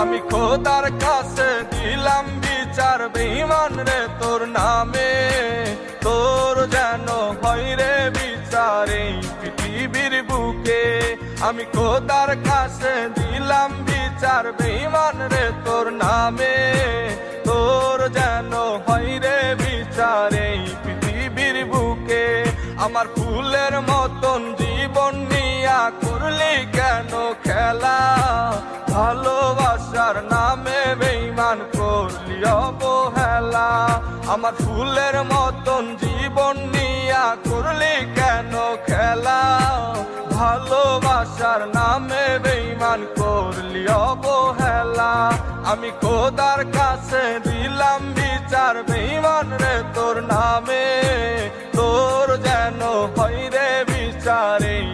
আমি খোদার কাছে দিলাম বিচার বেঈমান রে তোর নামে, তোর যেন হয় রে বিচার এই পৃথিবীর বুকে। আমি খোদার কাছে দিলাম বিচার বেঈমান রে তোর নামে, তোর যেন হয় রে বিচার এই পৃথিবীর বুকে। আমার ফুলের মতন জীবন নিয়া করলি কেন খেলা, ভালোবাসার নামে বেঈমান করলি অবহেলা। আমার ফুলের মতন জীবন নিয়া করলি কেন খেলা, ভালোবাসার নামে বেঈমান করলি অবহেলা। আমি খোদার কাছে দিলাম বিচার বেঈমান রে তোর নামে, তোর যেন হয় রে বিচার এই